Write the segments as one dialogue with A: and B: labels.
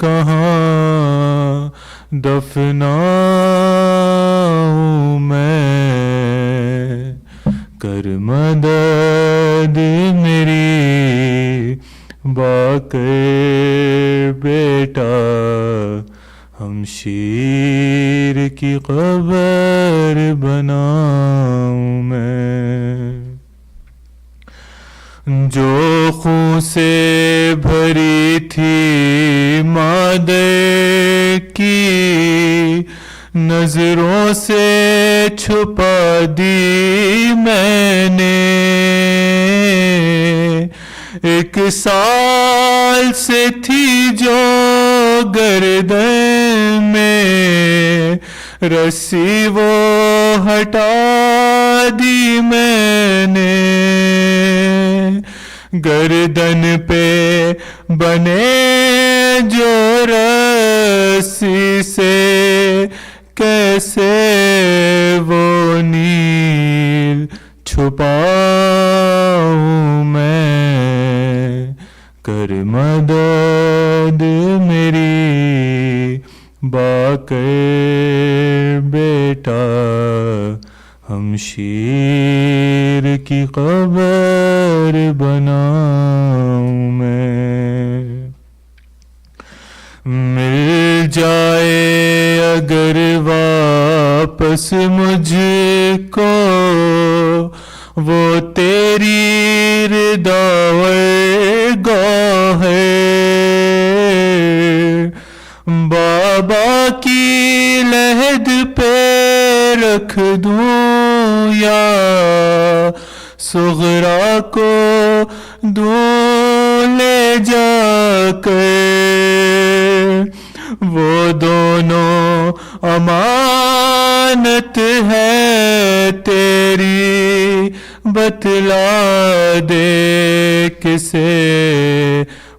A: کہاں دفناؤں میں، کر مدد میری باقر بیٹا، ہم شیر کی قبر بناؤں میں، جو خون سے بھری تھی مادر کی، نظروں سے چھپا دی میں نے، 1 سال سے تھی جو گردن میں، رسی وہ ہٹا دی میں نے، گردن پہ بنے جو رسی سے، کیسے وہ نیل چھپاؤں میں، کر مدد میری باقر بیٹا، ہم شیر کی قبر بناؤں میں، مل جائے اگر واپس مجھ کو وہ تیری رضا ورگاہ ہے، بابا کی لحد پہ رکھ دوں یا صغرا کو دوں لے جا کر، وہ دونوں امانت ہے تیری، بتلا دے کسے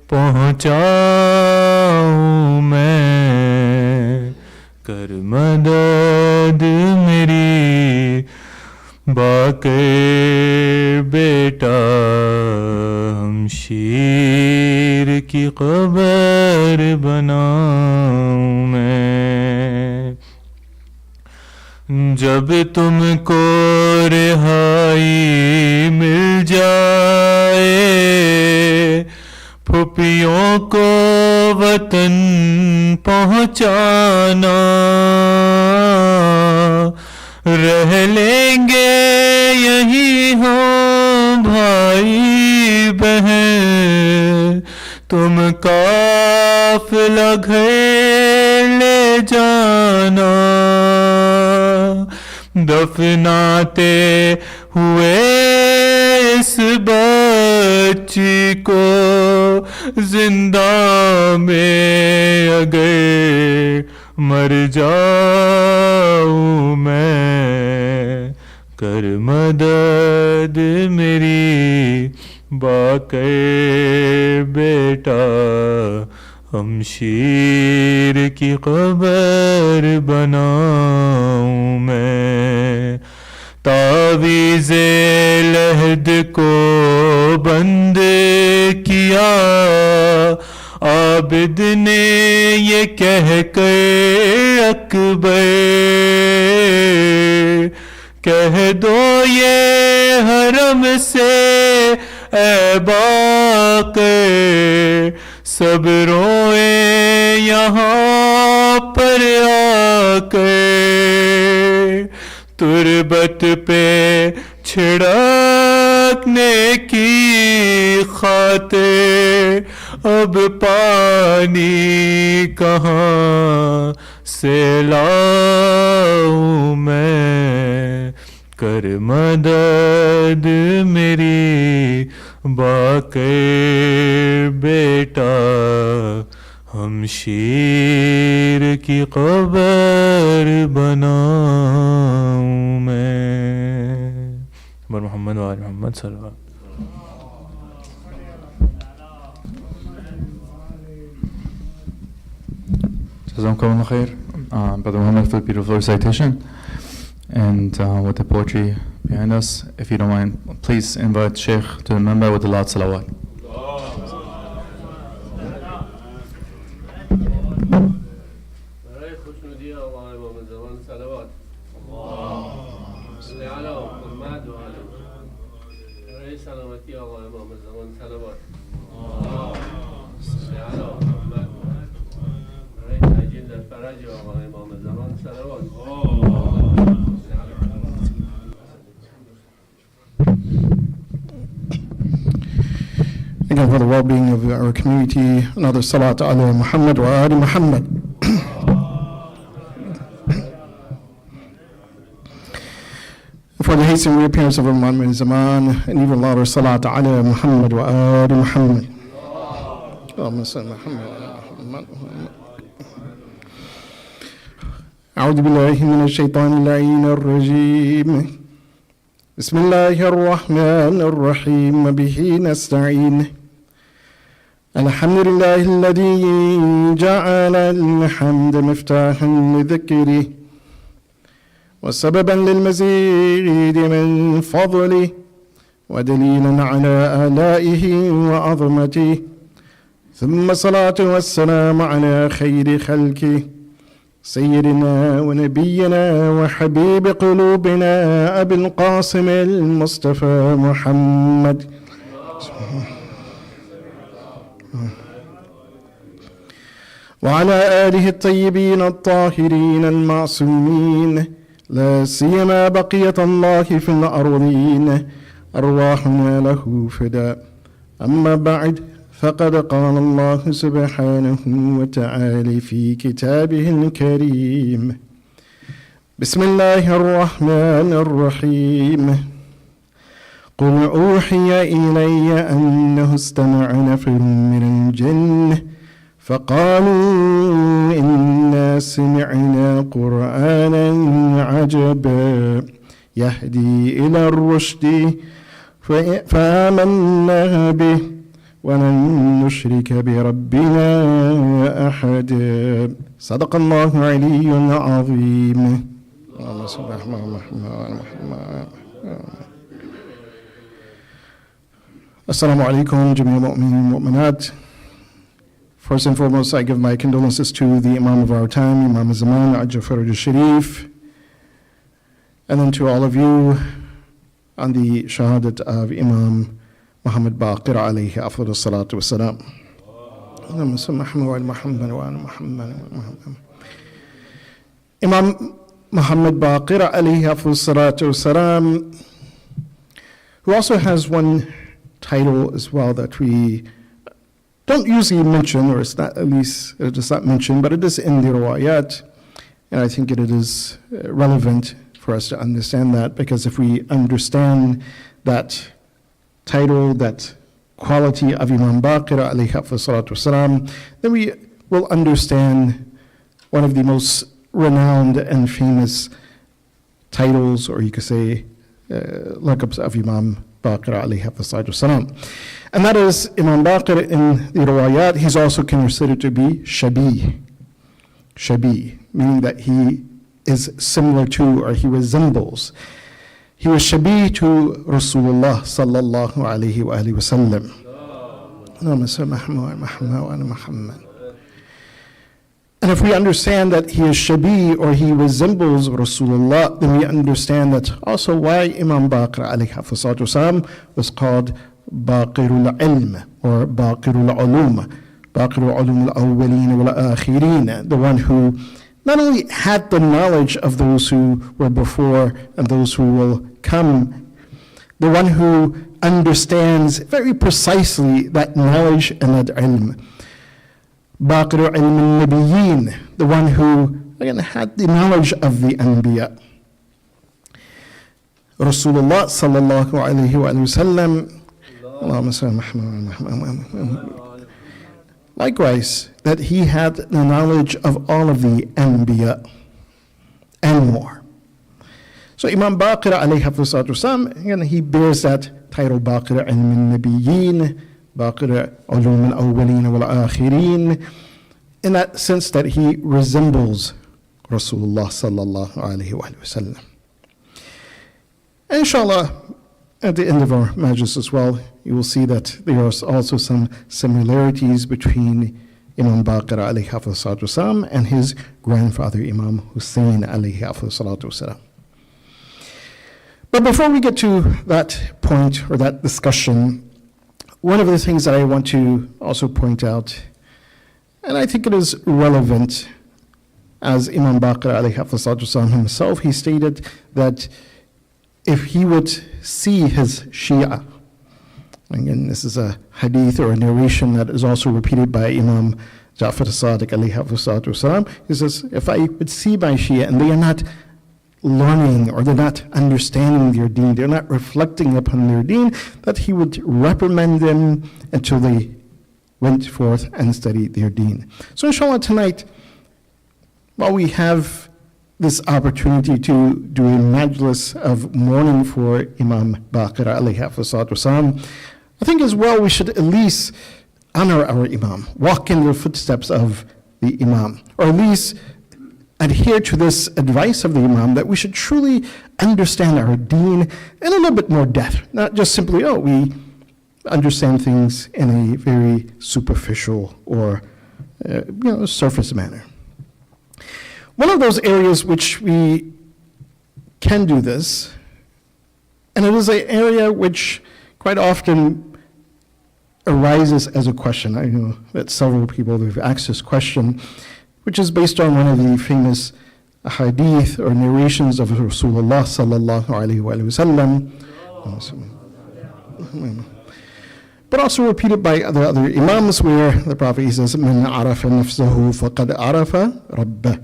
A: پہنچاؤں میں، کر مدد میری باقر بیٹا، ہم شیر کی قبر بناؤں میں، جب تم کو رہائی مل جائے، پھوپھیوں کو وطن پہنچانا، رہ لیں گے یہی ہم بھائی بہن، تم قافلہ گھر لے جانا، دفناتے ہوئے اس بچی کو زندہ میں اگر مر جاؤں میں، کر مدد میری باقر بیٹا، ہم شیر کی قبر بناؤں میں، تعویذ لحد کو بند کیا عابد نے یہ کہہ کر اکبر، کہہ دو یہ حرم سے اے باقر، سب روئے یہاں پر آ کر، تربت پہ چھڑکنے کی خاطر اب پانی کہاں سے لاؤں میں، کر مدد میری باقر بیٹا، ہم شیر کی قبر بناؤں میں، محمد و آل محمد صلی اللہ علیہ وسلم.
B: Jazakumullah khair, Brother Muhammad, for the beautiful recitation and with the poetry behind us. If you don't mind, please invite Sheikh to the member with the loud salawat.
C: Again, for the well-being of our community, another salat ala Muhammad wa ali Muhammad. For the hastened reappearance of Imam in Zaman, and even louder salat ala Muhammad wa ali Muhammad. Allahumma salli Muhammad wa ala Muhammad. أعوذ بالله من الشيطان اللعين الرجيم. بسم الله الرحمن الرحيم وبه نستعين. الحمد لله الذي جعل الحمد مفتاحا لذكره وسببا للمزيد من فضله ودليلا على آلائه وعظمته، ثم الصلاة والسلام على خير خلقه سيدنا ونبينا وحبيب قلوبنا أبي القاسم المصطفى محمد وعلى آله الطيبين الطاهرين المعصومين، لا سيما بقية الله في الأرضين، أرواحنا له فداء. أما بعد، فقد قال الله سبحانه وتعالى في كتابه الكريم: بسم الله الرحمن الرحيم. قل أوحي إلي أنه استمع نفر من الجن فقالوا إنا سمعنا قرآنا عجبا يهدي إلى الرشد فآمنا به ولن نشرك بربنا أحدا. صدق الله العلي العظيم. اللهم صل على محمد. Assalamu alaikum, Jamia Mu'minin Mu'minat. First and foremost, I give my condolences to the Imam of our time, Imam Zaman, Ajafar al-Sharif, and then to all of you on the shahadat of Imam Muhammad Baqir alayhi afdal salatu wassalam. Imam Muhammad Baqir alayhi afdal salatu wassalam, who also has one title as well that we don't usually mention, or it's not, at least it is not mentioned, but it is in the riwayat, and I think it is relevant for us to understand that, because if we understand that title, that quality of Imam Baqir alayhi salatu wasalam, then we will understand one of the most renowned and famous titles, or you could say laqabs of Imam Baqir alayhi salatu wasalam. And that is Imam Baqir in the riwayat, he's also considered to be Shabi, meaning that he is similar to, or he resembles. He was Shabi to Rasulullah sallallahu alayhi wa alihi wa sallam. And if we understand that he is Shabi, or he resembles Rasulullah, then we understand that also why Imam Baqir alayhi salatu wasalam was called Baqirul Ilm, or Baqirul Ulum, Baqirul Ulum al-Awwaleen wal-Akhirin, the one who not only had the knowledge of those who were before and those who will come, the one who understands very precisely that knowledge and that ilm. Baqir ilm al-Nabiyyin, the one who, again, had the knowledge of the Anbiya. Rasulullah sallallahu alayhi wa sallam, likewise, that he had the knowledge of all of the Anbiya and more. So Imam Baqir alayhi salatu wasalam, again, he bears that title, Baqir ilm al-Nabiyyin, Baqir ulum al-Awwaleen wal-Akhirin, in that sense that he resembles Rasulullah sallallahu alayhi wa sallam. Inshallah, at the end of our majlis as well, you will see that there are also some similarities between Imam Baqir alayhi salatu wasalam and his grandfather Imam Hussein alayhi salatu wasalam. But before we get to that point or that discussion, one of the things that I want to also point out, and I think it is relevant, as Imam Baqir alayhi salatu himself, he stated that if he would see his Shia, again, this is a hadith or a narration that is also repeated by Imam Ja'far as-Sadiq alayhi salatu. He says, if I would see my Shia and they are not learning or they're not understanding their deen, they're not reflecting upon their deen, that he would reprimand them until they went forth and studied their deen. So inshallah tonight, while we have this opportunity to do a majlis of mourning for Imam Baqir alayhi salatu, I think as well we should at least honor our Imam, walk in the footsteps of the Imam, or at least adhere to this advice of the Imam that we should truly understand our deen in a little bit more depth, not just simply, we understand things in a very superficial or surface manner. One of those areas which we can do this, and it is an area which quite often arises as a question. I know that several people have asked this question, which is based on one of the famous hadith or narrations of Rasulullah sallallahu alaihi wasallam, but also repeated by other Imams, where the Prophet says, "Man arafa nafsahu faqad arafa rabbah."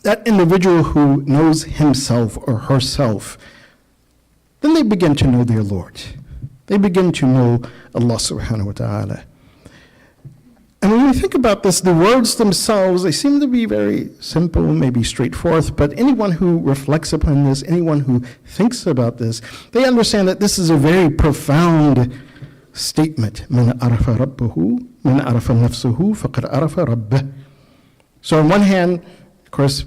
C: That individual who knows himself or herself, then they begin to know their Lord. They begin to know Allah subhanahu wa ta'ala. And when we think about this, the words themselves, they seem to be very simple, maybe straightforward, but anyone who reflects upon this, anyone who thinks about this, they understand that this is a very profound statement. Man arafa rabbahu, man arafa nafsuhu, faqad arafa rabbah. So on one hand, of course,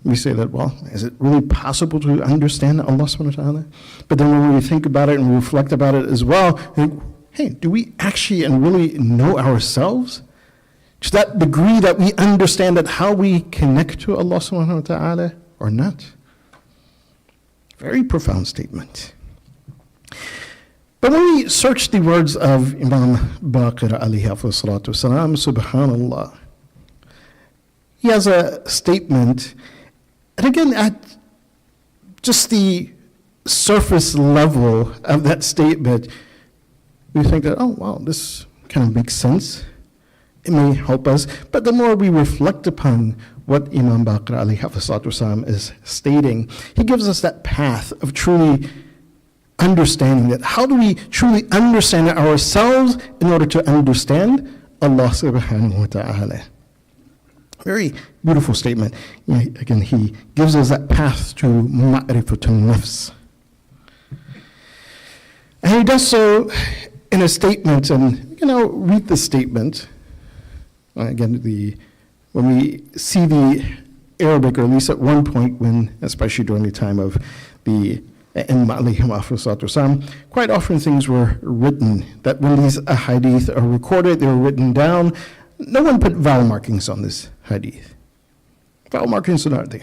C: we say that, is it really possible to understand Allah subhanahu wa ta'ala? But then when we think about it and reflect about it as well, we think, hey, do we actually and really know ourselves? To that degree that we understand that how we connect to Allah subhanahu wa ta'ala or not? Very profound statement. But when we search the words of Imam Baqir alayhi salatu wasalam, subhanallah, he has a statement, and again, at just the surface level of that statement, we think that, this kind of makes sense. It may help us. But the more we reflect upon what Imam Baqir alayhi salatu wasalam is stating, he gives us that path of truly understanding that. How do we truly understand ourselves in order to understand Allah subhanahu wa ta'ala? Very beautiful statement. Again, he gives us that path to ma'rifatun nafs. And he does so in a statement, and read the statement. Again, when we see the Arabic, or at least at one point, especially during the time of the Imam alayhi salatu wasalam, quite often things were written, that when these hadith are recorded, they were written down. No one put vowel markings on this hadith. Vowel markings are not there.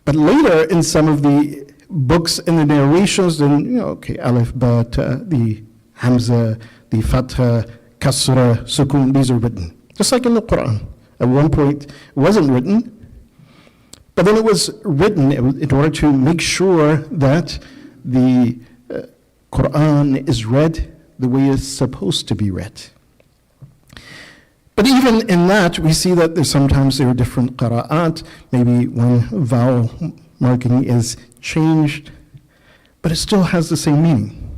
C: But later, in some of the books and the narrations, then, alif, ba, ta, the hamza, the fatha, kasra, sukun, these are written. Just like in the Quran. At one point, it wasn't written, but then it was written in order to make sure that the Quran is read the way it's supposed to be read. But even in that, we see that sometimes there are different qira'at. Maybe one vowel marking is changed, but it still has the same meaning.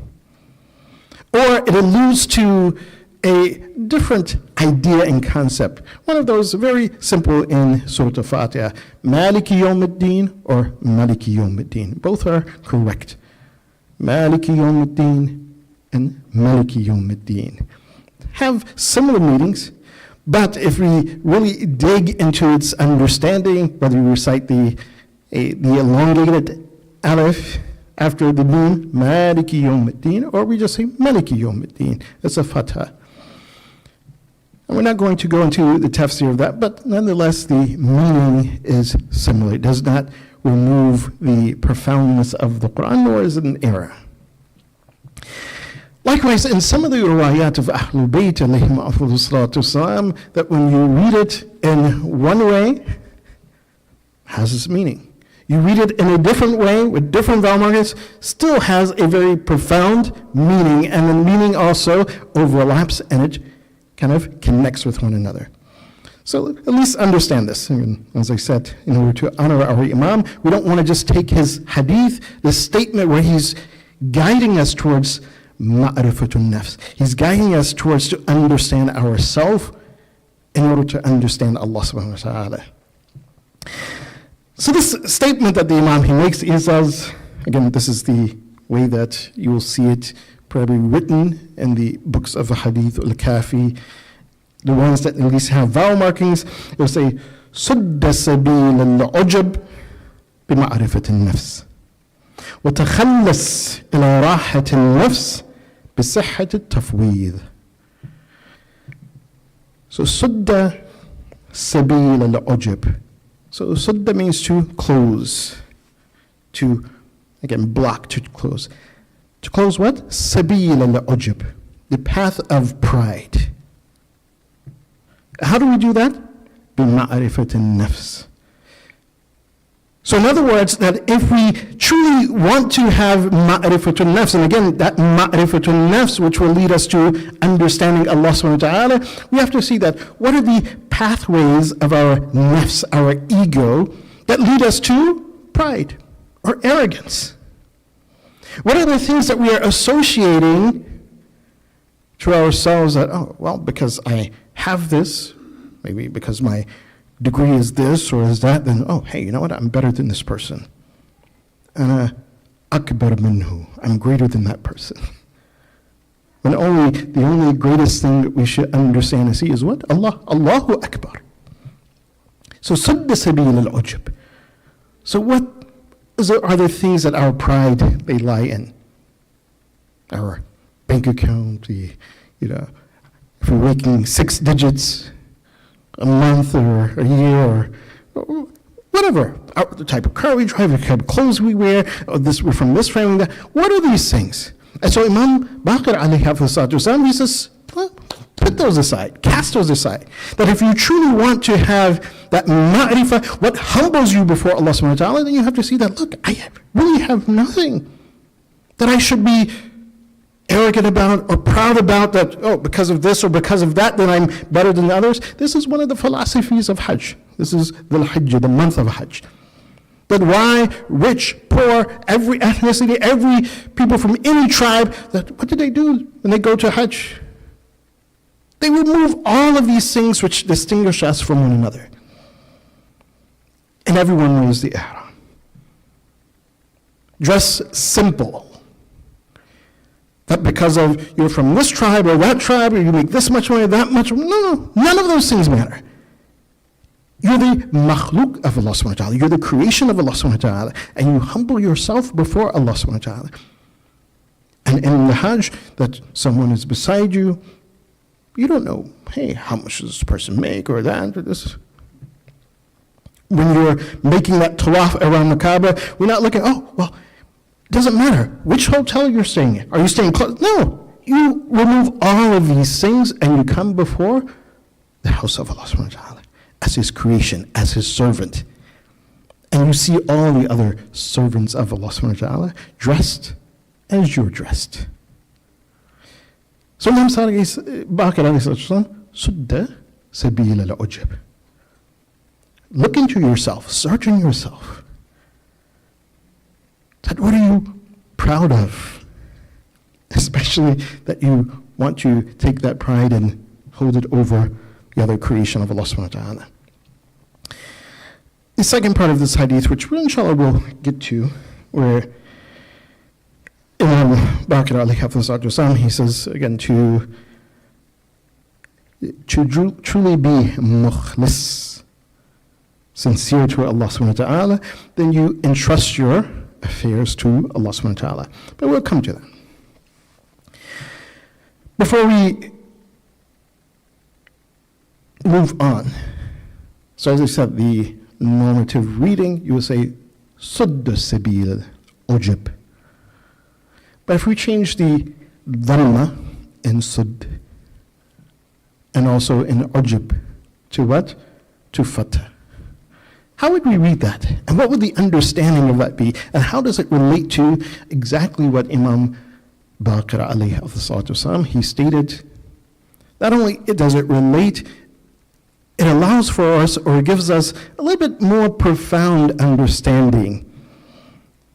C: Or it alludes to a different idea and concept. One of those very simple in Surah Al-Fatiha, Maliki Yawm ad-Din or Maliki Yawm ad-Din. Both are correct. Maliki Yawm ad-Din and Maliki Yawm ad-Din have similar meanings, but if we really dig into its understanding, whether we recite the elongated alif after the noon, Maliki Yawm ad-Din, or we just say Maliki Yawm ad-Din, it's a fatha. And we're not going to go into the tafsir of that, but nonetheless, the meaning is similar. It does not remove the profoundness of the Quran, nor is it an error. Likewise, in some of the riwayat of Ahlul Bayt, alayhim afdalu salatu wassalam, that when you read it in one way, has its meaning. You read it in a different way, with different vowel markers, still has a very profound meaning, and the meaning also overlaps and it kind of connects with one another. So at least understand this. And as I said, in order to honor our Imam, we don't want to just take his hadith, this statement where he's guiding us towards ma'rifatun nafs. He's guiding us towards to understand ourselves in order to understand Allah subhanahu wa ta'ala. So this statement that the Imam he makes, he says, again, this is the way that you will see it probably written in the books of the Hadith al-Kafi, the ones that at least have vowel markings. It will say, صد سبيل العجب بمعرفة النفس وتخلص إلى راحة النفس بصحة التفويض. So صد سبيل العجب. So sudda means to close, to, again, block, to close. To close what? Sabil al-ujub, the path of pride. How do we do that? بِمَعْرِفَةِ النَّفْسِ. So in other words, that if we truly want to have ma'rifatun nafs, and again, that ma'rifatun nafs, which will lead us to understanding Allah subhanahu wa ta'ala, we have to see that what are the pathways of our nafs, our ego, that lead us to pride or arrogance? What are the things that we are associating to ourselves that, oh, well, because I have this, maybe because my degree is this or is that, then, oh, hey, you know what, I'm better than this person. Ana akbar minhu, I'm greater than that person. When the only greatest thing that we should understand and see is what? Allah, Allahu Akbar. So, sudda sabil al-ujub. So what are the things that our pride may lie in? Our bank account, if we're making 6 digits, a month or a year or whatever, the type of car we drive, the type of clothes we wear, we're from this family, that. What are these things? And so Imam Baqir alayhi wasallam, he says, well, put those aside, cast those aside. That if you truly want to have that ma'rifah, what humbles you before Allah subhanahu wa ta'ala, then you have to see that, look, I really have nothing that I should be arrogant about or proud about, that, oh, because of this or because of that, then I'm better than others. This is one of the philosophies of Hajj. This is the Hajj, the month of Hajj. That why rich, poor, every ethnicity, every people from any tribe, that what do they do when they go to Hajj? They remove all of these things which distinguish us from one another. And everyone wears the ihram. Dress simple. Not because of you're from this tribe or that tribe, or you make this much money, that much. No, none of those things matter. You're the makhluk of Allah subhanahu wa ta'ala. You're the creation of Allah subhanahu wa ta'ala. And you humble yourself before Allah subhanahu wa ta'ala. And in the Hajj, that someone is beside you, you don't know, hey, how much does this person make or that or this. When you're making that tawaf around the Kaaba, we're not looking, oh, well, doesn't matter which hotel you're staying in. Are you staying close? No. You remove all of these things and you come before the house of Allah subhanahu wa ta'ala as His creation, as His servant. And you see all the other servants of Allah subhanahu wa ta'ala dressed as you're dressed. So Imam Baqir alayhi salam, sudda sabil al-ujub. Look into yourself, search in yourself. That what are you proud of? Especially that you want to take that pride and hold it over the other creation of Allah subhanahu wa ta'ala. The second part of this hadith, which we inshallah will get to, where Imam Baqir alayhi wasallam, he says again to truly be mukhlis, sincere to Allah subhanahu wa ta'ala, then you entrust your affairs to Allah subhanahu wa ta'ala. But we'll come to that. Before we move on, so as I said, the normative reading, you will say, Sudda sabil ujub. But if we change the dhamma in sud, and also in ujub to what? To fatah. How would we read that? And what would the understanding of that be? And how does it relate to exactly what Imam Baqir alayhi salatu wasalam, he stated? Not only does it relate, it allows for us, or gives us a little bit more profound understanding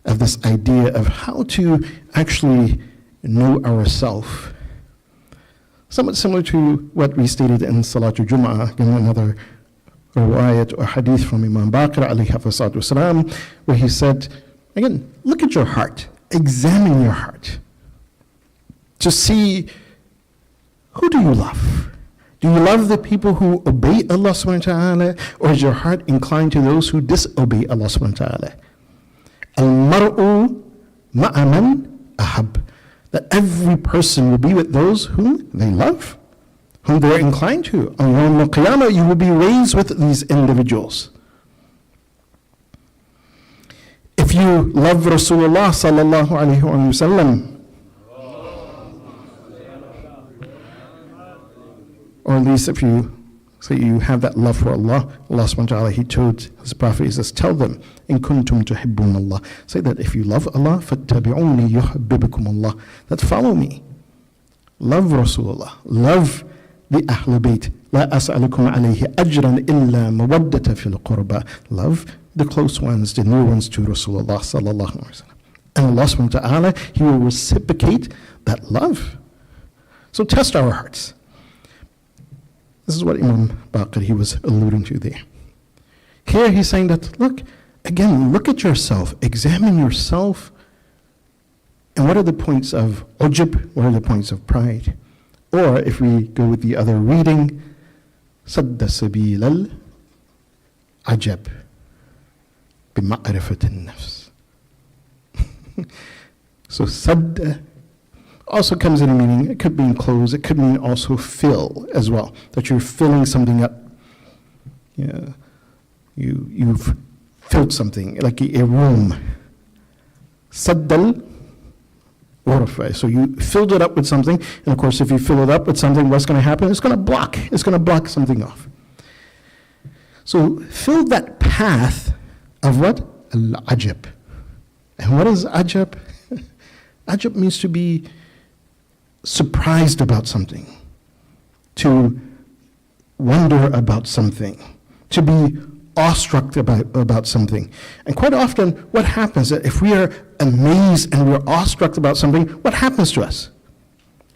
C: of this idea of how to actually know ourselves. Somewhat similar to what we stated in Salatul Jum'ah, again another riwayat or hadith from Imam Baqir alayhi salatu wasalam, where he said, again, look at your heart, examine your heart to see, who do you love? Do you love the people who obey Allah subhanahu wa ta'ala, or is your heart inclined to those who disobey Allah subhanahu wa ta'ala? Al-mar'u ma'aman ahab. That every person will be with those whom they love, whom they're inclined to. On Yawm al-Qiyamah, you will be raised with these individuals. If you love Rasulullah sallallahu alayhi wa sallam, or at least if you say you have that love for Allah, Allah subhanahu wa ta'ala, He told His Prophet, He says, tell them, in kuntum tuhibbun Allah. Say that if you love Allah, fattabi'uni yuhibbukum Allah. That follow me. Love Rasulullah. Love the Ahlul Bayt. La as'alukum alayhi ajran illa mawaddata fil qurba. Love the close ones, the near ones to Rasulullah sallallahu alaihi wasallam. And Allah subhanahu wa ta'ala, He will reciprocate that love. So test our hearts. This is what Imam Baqir, he was alluding to there. Here he's saying that, look, again, look at yourself, examine yourself, and what are the points of ujub, what are the points of pride? Or if we go with the other reading, sadda sabil al-ajab bima'rifat al-nafs. So sadda also comes in a meaning, it could mean close, it could mean also fill as well, that you're filling something up. Yeah, you've filled something, like a room. Saddal urfa. So you filled it up with something, and of course if you fill it up with something, what's going to happen? It's going to block something off. So fill that path of what? Al-ajab. And what is ajab? Ajab means to be surprised about something, to wonder about something, to be awestruck about something. And quite often, what happens is that if we are amazed and we're awestruck about something, what happens to us?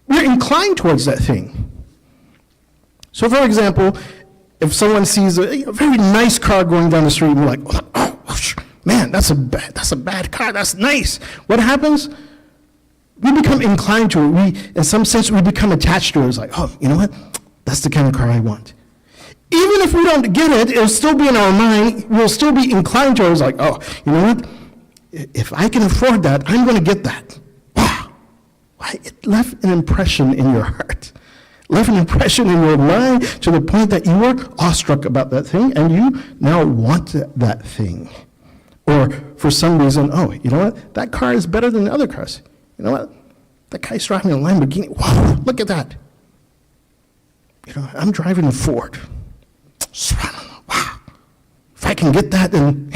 C: We're inclined towards that thing. So for example, if someone sees a very nice car going down the street, and we're like, oh, man, that's a bad car, that's nice. What happens? We become inclined to it. In some sense, we become attached to it. It's like, oh, you know what? That's the kind of car I want. Even if we don't get it, it'll still be in our mind. We'll still be inclined to it. It's like, oh, you know what? If I can afford that, I'm going to get that. Wow. It left an impression in your heart. Left an impression in your mind to the point that you were awestruck about that thing and you now want that thing. Or for some reason, oh, you know what? That car is better than the other cars. You know what? That guy's driving a Lamborghini. Wow, look at that. You know, I'm driving a Ford. Wow. If I can get that, then...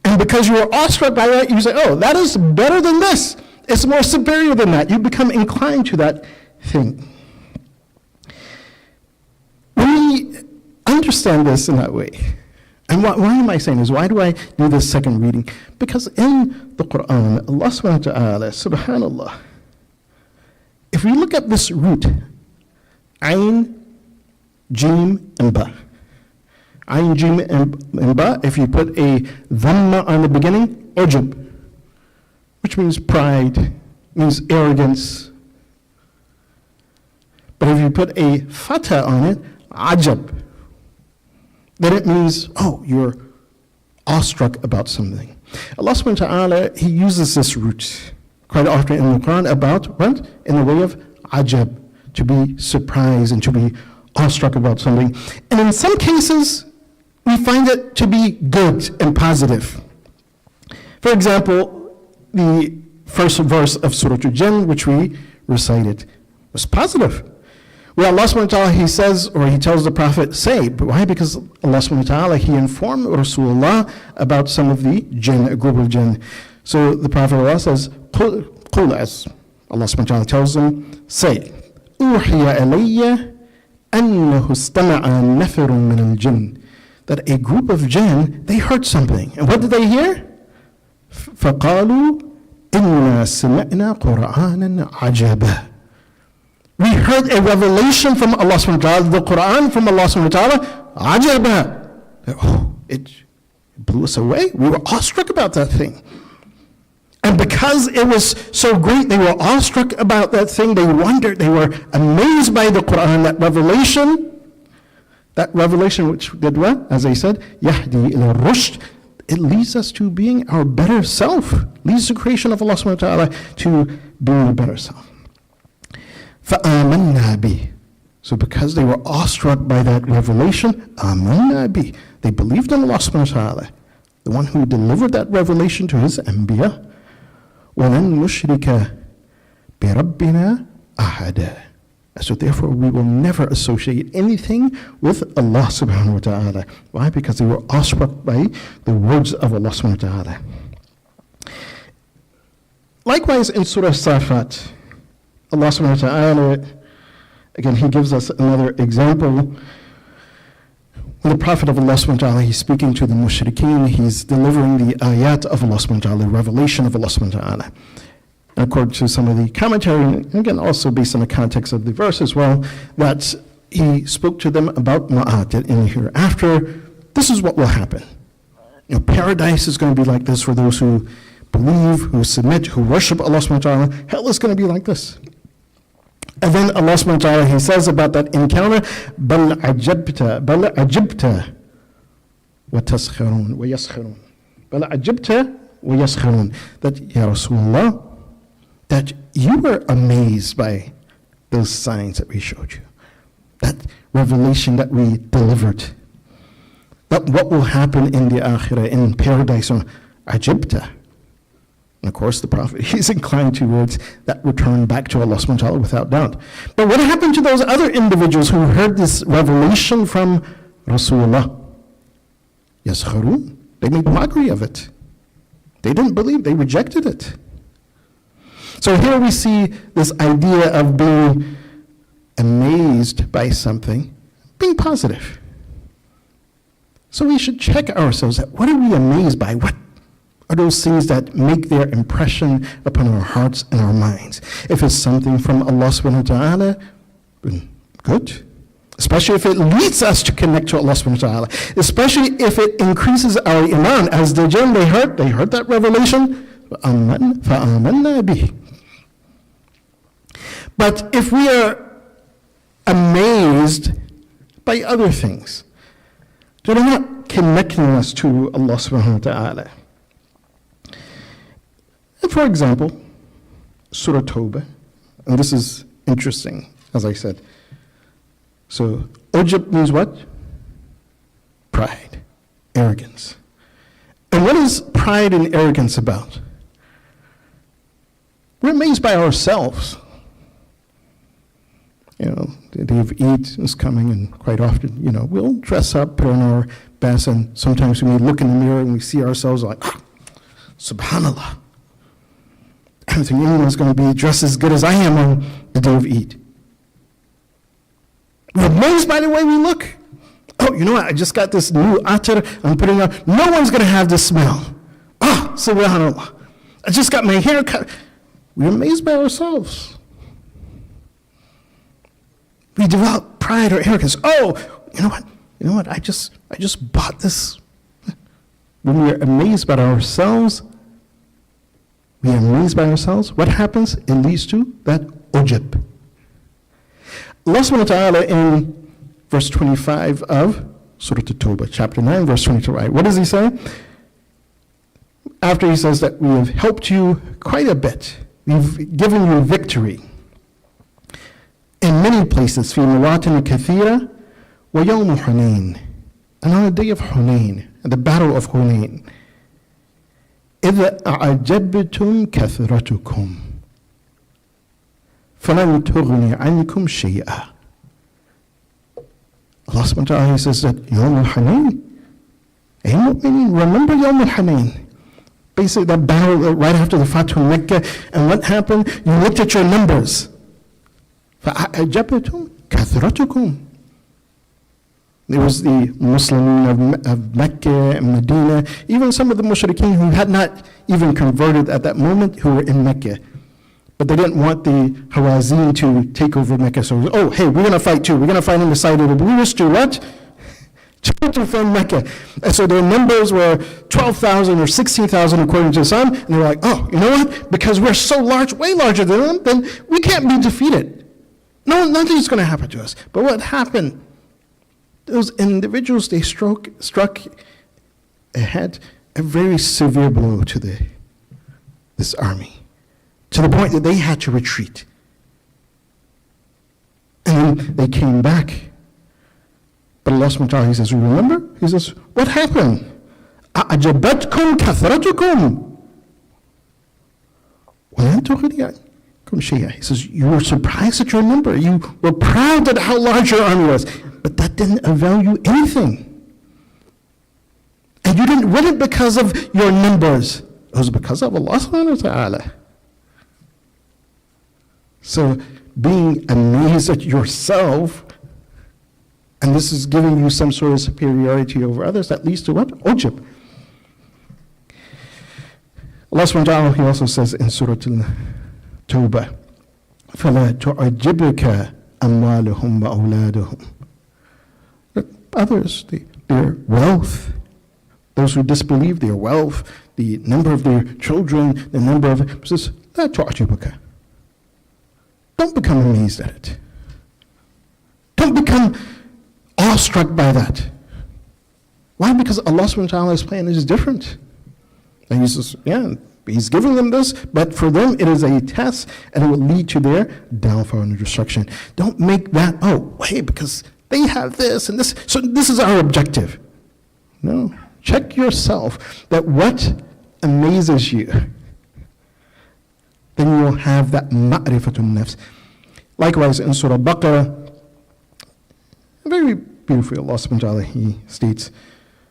C: And because you are awestruck by that, you say, oh, that is better than this. It's more superior than that. You become inclined to that thing. We understand this in that way. And why am I saying this? Why do I do this second reading? Because in the Quran, Allah subhanahu wa ta'ala, subhanallah, if we look at this root, Ayn, Jim, and Ba. Ayn, Jim, and Ba, if you put a dhamma on the beginning, ujub, which means pride, means arrogance. But if you put a fatha on it, ajab, then it means, oh, you're awestruck about something. Allah subhanahu wa ta'ala, He uses this root quite often in the Quran about what? In the way of ajab, to be surprised and to be awestruck about something. And in some cases, we find it to be good and positive. For example, the first verse of Surah Al-Jinn, which we recited, was positive. Well, Allah subhanahu wa ta'ala, He says, or He tells the Prophet, say, but why? Because Allah subhanahu wa ta'ala, He informed Rasulullah about some of the jinn, a group of jinn. So the Prophet Allah says, قُلْ, as Allah subhanahu wa ta'ala tells them, say, أُوحِيَ إِلَيَّ أَنَّهُ اسْتَمَعَ نَفَرٌ مِّنَ الْجِنِّ, that a group of jinn, they heard something. And what did they hear? فَقَالُوا إِنَّا سَمِعْنَا قُرْآنًا عَجَبًا. We heard a revelation from Allah subhanahu wa ta'ala, the Quran from Allah subhanahu wa ta'ala, عَجَبًا. Oh, it blew us away. We were awestruck about that thing. And because it was so great, they were awestruck about that thing. They wondered, they were amazed by the Quran, that revelation which did what? As I said, يَهْدِي إِلَى الرُّشْدِ, it leads us to being our better self, leads the creation of Allah subhanahu wa ta'ala to being a better self. فَآمَنَّا بِهِ. So because they were awestruck by that revelation, آمَنَّا بِهِ, they believed in Allah subhanahu wa ta'ala, the one who delivered that revelation to His Anbiya. وَلَنْ نُشْرِكَ بِرَبِّنَا أَحَدًا. So therefore we will never associate anything with Allah subhanahu wa ta'ala. Why? Because they were awestruck by the words of Allah subhanahu wa ta'ala. Likewise in Surah Safat, Allah subhanahu wa ta'ala, again, He gives us another example. When the Prophet of Allah subhanahu wa ta'ala, he's speaking to the mushrikeen, he's delivering the ayat of Allah subhanahu wa ta'ala, the revelation of Allah subhanahu wa ta'ala. And according to some of the commentary, and again, also based on the context of the verse as well, that He spoke to them about Ma'at, in the hereafter. This is what will happen. Paradise is going to be like this for those who believe, who submit, who worship Allah subhanahu wa ta'ala. Hell is going to be like this. And then Allah subhanahu wa ta'ala, He says about that encounter, بَلْ عَجِبْتَ وَتَسْخِرُونَ وَيَسْخِرُونَ بَلْ عَجِبْتَ وَيَسْخِرُونَ, that, Ya Rasulullah, that you were amazed by those signs that we showed you, that revelation that we delivered, that what will happen in the akhirah, in paradise, عَجِبْتَ. And of course, the Prophet, he's inclined towards that return back to Allah subhanahu wa ta'ala without doubt. But what happened to those other individuals who heard this revelation from Rasulullah? Yaskharun. They made mockery of it. They didn't believe, they rejected it. So here we see this idea of being amazed by something, being positive. So we should check ourselves. What are we amazed by? What are those things that make their impression upon our hearts and our minds? If it's something from Allah subhanahu wa ta'ala, good. Especially if it leads us to connect to Allah subhanahu wa ta'ala. Especially if it increases our iman. As the jinn, they heard that revelation. فَآمَنَّا بِهِ. But if we are amazed by other things that are not connecting us to Allah subhanahu wa ta'ala. And for example, Surah Tawbah, and this is interesting, as I said. So, ujub means what? Pride, arrogance. And what is pride and arrogance about? We're amazed by ourselves. The day of Eid is coming, and quite often, we'll dress up, put on our best, and sometimes when we look in the mirror and we see ourselves like, subhanallah. I think anyone's going to be dressed as good as I am on the day of Eid. We're amazed by the way we look. Oh, you know what? I just got this new atar I'm putting on. No one's going to have this smell. Subhanallah. I just got my hair cut. We're amazed by ourselves. We develop pride or arrogance. Oh, you know what? I just bought this. When we are amazed by ourselves, we are amazed by ourselves. What happens? It leads to that ujub. Allah subhanahu wa ta'ala in verse 25 of Surah At-Tawbah, chapter 9, verse 22, right? What does He say? After He says that we have helped you quite a bit. We've given you victory in many places. في مواطن كثيرة ويوم Hunain. And on the day of Hunayn, the battle of Hunayn, إذ إِذَا أَعْجَبْتُمْ كَثْرَتُكُمْ فَلَنْ تُغْنِ عَنْكُمْ شَيْئًا. Allah subhanahu wa ta'ala says that Yawm al-Hunayn, remember Yawm al-Hunayn, basically that battle right after the Fathu Mecca, and what happened? You looked at your numbers. فَأَعْجَبْتُمْ كَثْرَتُكُمْ. There was the Muslims of Mecca and Medina, even some of the mushrikeen who had not even converted at that moment, who were in Mecca. But they didn't want the Hawazin to take over Mecca. So, oh, hey, we're going to fight too. We're going to fight on the side of the believers to what? To defend Mecca. And so their numbers were 12,000 or 16,000 according to some. And they were like, oh, you know what? Because we're so large, way larger than them, then we can't be defeated. No, nothing's going to happen to us. But what happened? Those individuals, they struck ahead a very severe blow to this army, to the point that they had to retreat. And then they came back. But Allah subhanahu wa ta'ala, He says, remember? He says, what happened? أَعْجَبَتْكُمْ كَثْرَتُكُمْ وَلَنْ تُغْنِيَ عَنْكُمْ شَيْئًا. He says, you were surprised at your number. You were proud at how large your army was. But that didn't avail you anything. And you didn't win it because of your numbers. It was because of Allah subhanahu wa ta'ala. So being amazed at yourself, and this is giving you some sort of superiority over others, that leads to what? Ujub. Allah subhanahu wa ta'ala, He also says in Surah Al-Tawbah, فَلَا تُعْجِبْكَ أَمْوَالُهُمْ وَأَوْلَادُهُمْ. Others, their wealth, those who disbelieve, their wealth, the number of their children, the number of... says, لَا تُعْجِبْكَ. Don't become amazed at it. Don't become awestruck by that. Why? Because Allah subhanahu wa ta'ala's plan is different. And He says, yeah, He's giving them this, but for them it is a test, and it will lead to their downfall and destruction. Don't make that, oh, wait, because they have this and this, so this is our objective. No. Check yourself that what amazes you, then you will have that ma'rifatun nafs. Likewise, in Surah Baqir, very beautifully, Allah subhanahu wa ta'ala, He states,